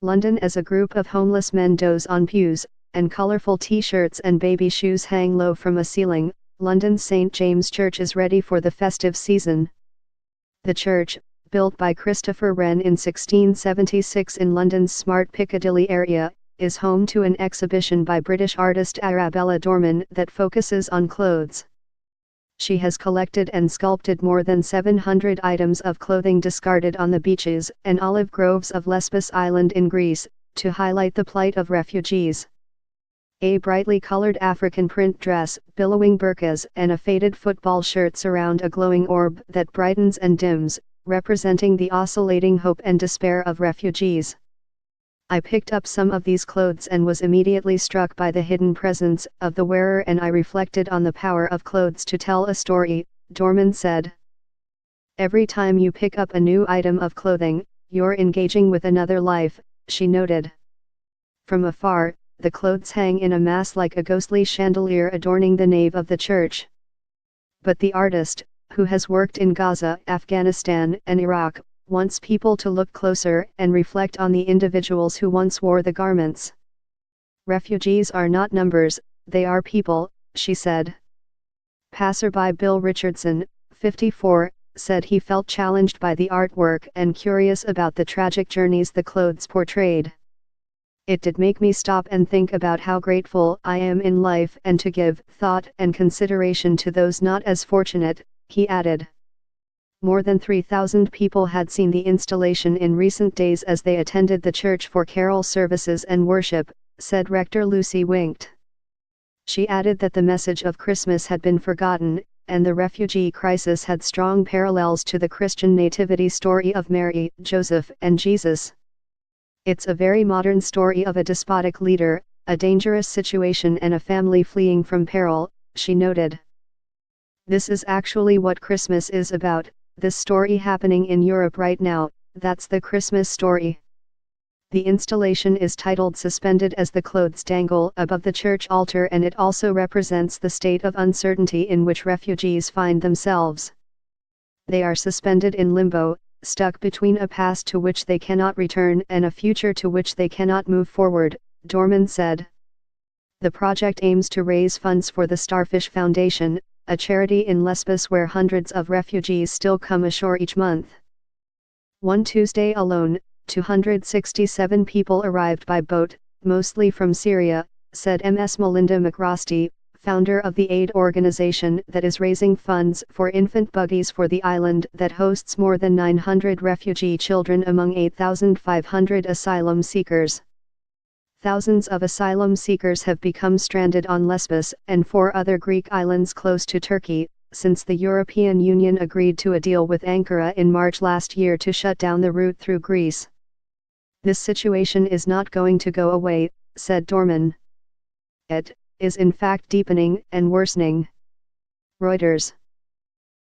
London as a group of homeless men doze on pews, and colourful t-shirts and baby shoes hang low from a ceiling. London's St. James Church is ready for the festive season. The church, built by Christopher Wren in 1676 in London's smart Piccadilly area, is home to an exhibition by British artist Arabella Dorman that focuses on clothes. She has collected and sculpted more than 700 items of clothing discarded on the beaches and olive groves of Lesbos Island in Greece, to highlight the plight of refugees. A brightly colored African print dress, billowing burqas, and a faded football shirt surround a glowing orb that brightens and dims, representing the oscillating hope and despair of refugees. I picked up some of these clothes and was immediately struck by the hidden presence of the wearer, and I reflected on the power of clothes to tell a story, Dorman said. Every time you pick up a new item of clothing, you're engaging with another life, she noted. From afar, the clothes hang in a mass like a ghostly chandelier adorning the nave of the church. But the artist, who has worked in Gaza, Afghanistan, and Iraq, wants people to look closer and reflect on the individuals who once wore the garments. Refugees are not numbers, they are people, she said. Passerby Bill Richardson, 54, said he felt challenged by the artwork and curious about the tragic journeys the clothes portrayed. It did make me stop and think about how grateful I am in life and to give thought and consideration to those not as fortunate, he added. More than 3,000 people had seen the installation in recent days as they attended the church for carol services and worship, said Rector Lucy Winkt. She added that the message of Christmas had been forgotten, and the refugee crisis had strong parallels to the Christian nativity story of Mary, Joseph, and Jesus. It's a very modern story of a despotic leader, a dangerous situation, and a family fleeing from peril, she noted. This is actually what Christmas is about. This story happening in Europe right now, that's the Christmas story. The installation is titled Suspended as the Clothes Dangle above the church altar, and it also represents the state of uncertainty in which refugees find themselves. They are suspended in limbo, stuck between a past to which they cannot return and a future to which they cannot move forward, Dorman said. The project aims to raise funds for the Starfish Foundation, a charity in Lesbos where hundreds of refugees still come ashore each month. One Tuesday alone, 267 people arrived by boat, mostly from Syria, said Ms. Melinda McRosty, founder of the aid organization that is raising funds for infant buggies for the island that hosts more than 900 refugee children among 8,500 asylum seekers. Thousands of asylum seekers have become stranded on Lesbos and 4 other Greek islands close to Turkey, since the European Union agreed to a deal with Ankara in March last year to shut down the route through Greece. This situation is not going to go away, said Dorman. It is in fact deepening and worsening. Reuters.